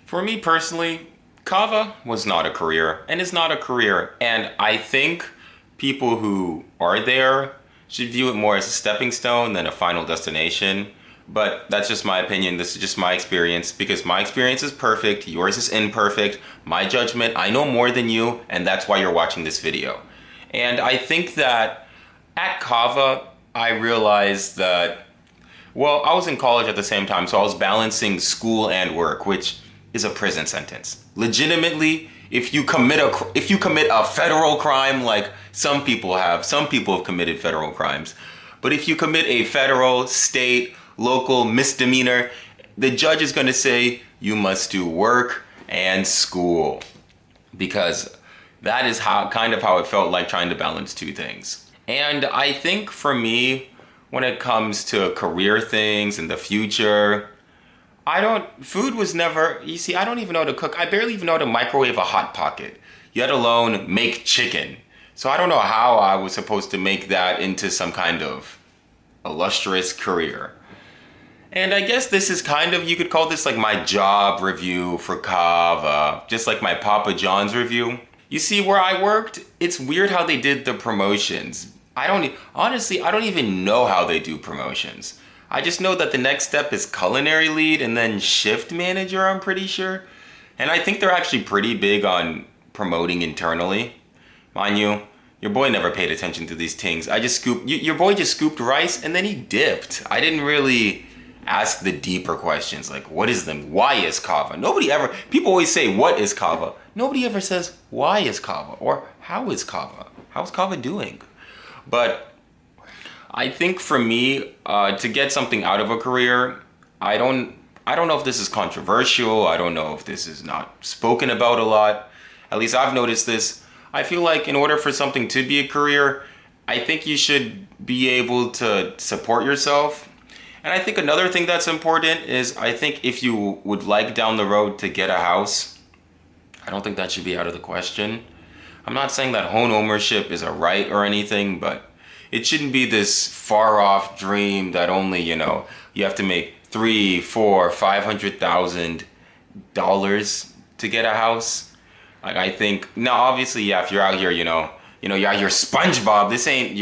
For me personally, Cava was not a career and is not a career. And I think people who are there should view it more as a stepping stone than a final destination. But that's just my opinion. This is just my experience because my experience is perfect. Yours is imperfect. My judgment, I know more than you, and that's why you're watching this video. And I think that at Cava, I realized that, well, I was in college at the same time, so I was balancing school and work, which is a prison sentence. Legitimately, if you commit a federal crime like some people have committed federal crimes. But if you commit a federal, state, local misdemeanor, the judge is going to say you must do work and school because that is how it felt like trying to balance two things. And I think for me, when it comes to career things in the future, food was never, you see, I don't even know how to cook. I barely even know how to microwave a Hot Pocket, yet alone make chicken. So I don't know how I was supposed to make that into some kind of illustrious career. And I guess this is kind of, you could call this like my job review for Cava, just like my Papa John's review. You see, where I worked, it's weird how they did the promotions. Honestly, I don't even know how they do promotions. I just know that the next step is culinary lead and then shift manager, I'm pretty sure. And I think they're actually pretty big on promoting internally. Mind you, your boy never paid attention to these things. Your boy just scooped rice and then he dipped. I didn't really ask the deeper questions like why is Cava? People always say what is Cava? Nobody ever says why is Cava or how is Cava? How's Cava doing? But I think for me, to get something out of a career, I don't know if this is controversial. I don't know if this is not spoken about a lot. At least I've noticed this. I feel like in order for something to be a career, I think you should be able to support yourself. And I think another thing that's important is I think if you would like down the road to get a house, I don't think that should be out of the question. I'm not saying that home ownership is a right or anything, but it shouldn't be this far off dream that only, you have to make $300,000, $400,000, $500,000 to get a house. Like I think now, obviously, yeah, if you're out here, you're out here SpongeBob. This ain't,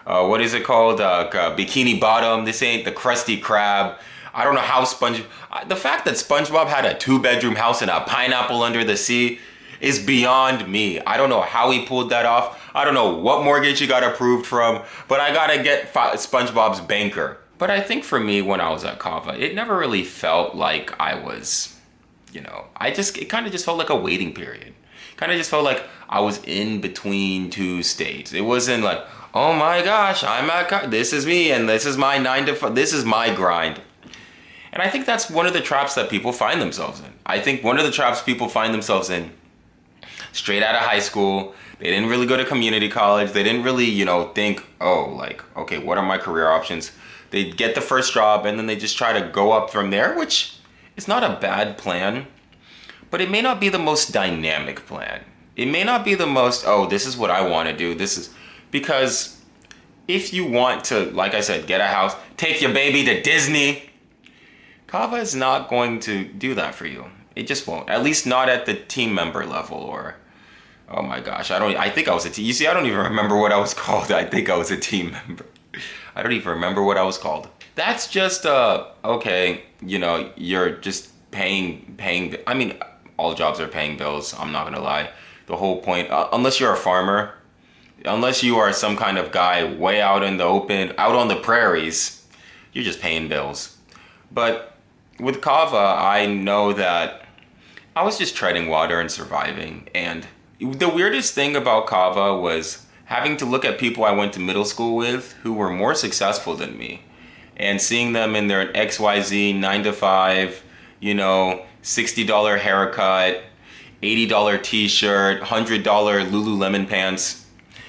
what is it called? Bikini Bottom. This ain't the Krusty Krab. I don't know how the fact that SpongeBob had a 2-bedroom house and a pineapple under the sea is beyond me. I don't know how he pulled that off. I don't know what mortgage he got approved from, but I gotta get SpongeBob's banker. But I think for me, when I was at Cava, it never really felt like I was, it kind of just felt like a waiting period. Kind of just felt like I was in between two states. It wasn't like, oh my gosh, this is me and this is my 9 to 5, this is my grind. And I think that's one of the traps that people find themselves in. I think one of the traps people find themselves in straight out of high school, they didn't really go to community college. They didn't really, think, okay, what are my career options? They get the first job and then they just try to go up from there, which is not a bad plan, but it may not be the most dynamic plan. It may not be the most, this is what I want to do. Because if you want to, like I said, get a house, take your baby to Disney, Cava is not going to do that for you. It just won't, at least not at the team member level or, oh my gosh, I think I was a team. You see, I don't even remember what I was called. I think I was a team member. I don't even remember what I was called. That's just, okay, you're just paying, I mean, all jobs are paying bills. I'm not gonna lie. The whole point, unless you're a farmer, unless you are some kind of guy way out in the open, out on the prairies, you're just paying bills. But with Cava, I know that I was just treading water and surviving. And the weirdest thing about Cava was having to look at people I went to middle school with who were more successful than me and seeing them in their XYZ 9 to 5, $60 haircut, $80 t-shirt, $100 Lululemon pants,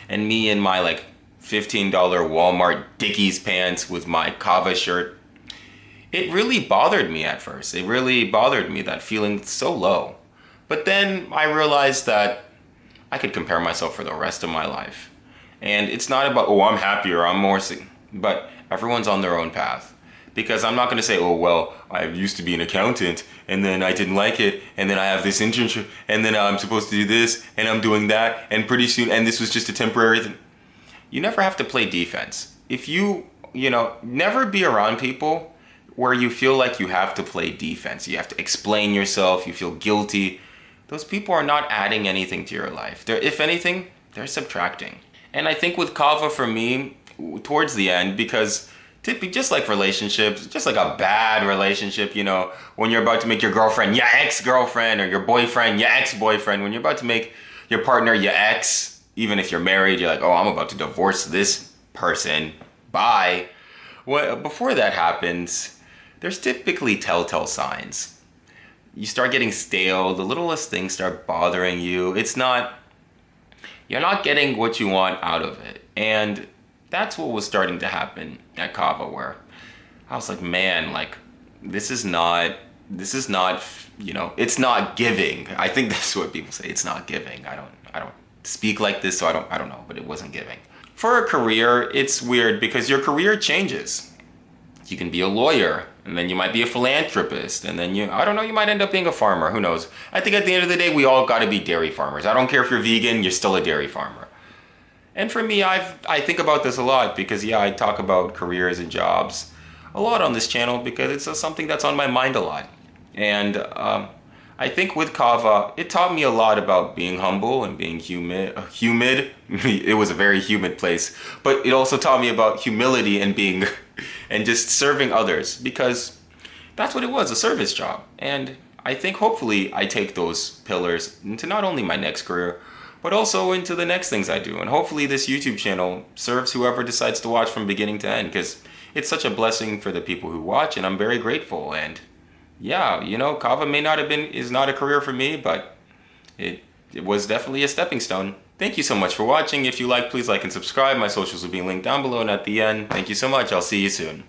and me in my like $15 Walmart Dickies pants with my Cava shirt. It really bothered me at first. It really bothered me, that feeling so low. But then I realized that I could compare myself for the rest of my life. And it's not about, I'm happier, I'm more, but everyone's on their own path. Because I'm not going to say, oh, well, I used to be an accountant and then I didn't like it and then I have this internship and then I'm supposed to do this and I'm doing that and pretty soon, and this was just a temporary thing. You never have to play defense. If never be around people where you feel like you have to play defense. You have to explain yourself, you feel guilty. Those people are not adding anything to your life. If anything, they're subtracting. And I think with Cava for me, towards the end, because just like relationships, just like a bad relationship, when you're about to make your girlfriend your ex-girlfriend or your boyfriend your ex-boyfriend, when you're about to make your partner your ex, even if you're married, you're like, oh, I'm about to divorce this person. Bye. Well, before that happens, there's typically telltale signs. You start getting stale, the littlest things start bothering you. You're not getting what you want out of it. And that's what was starting to happen at Cava, where I was like, man, like, this is not, it's not giving. I think that's what people say. It's not giving. I don't speak like this, so I don't know, but it wasn't giving. For a career, it's weird because your career changes. You can be a lawyer, and then you might be a philanthropist, and then you might end up being a farmer, who knows? I think at the end of the day, we all gotta be dairy farmers. I don't care if you're vegan, you're still a dairy farmer. And for me, I think about this a lot because, I talk about careers and jobs a lot on this channel because it's something that's on my mind a lot. And I think with Cava, it taught me a lot about being humble and being humid. It was a very humid place, but it also taught me about humility and being and just serving others, because that's what it was, a service job. And I think hopefully I take those pillars into not only my next career, but also into the next things I do. And hopefully this YouTube channel serves whoever decides to watch from beginning to end, because it's such a blessing for the people who watch, and I'm very grateful. And yeah, Cava is not a career for me, but it was definitely a stepping stone. Thank you so much for watching. If you like, please like and subscribe. My socials will be linked down below and at the end. Thank you so much. I'll see you soon.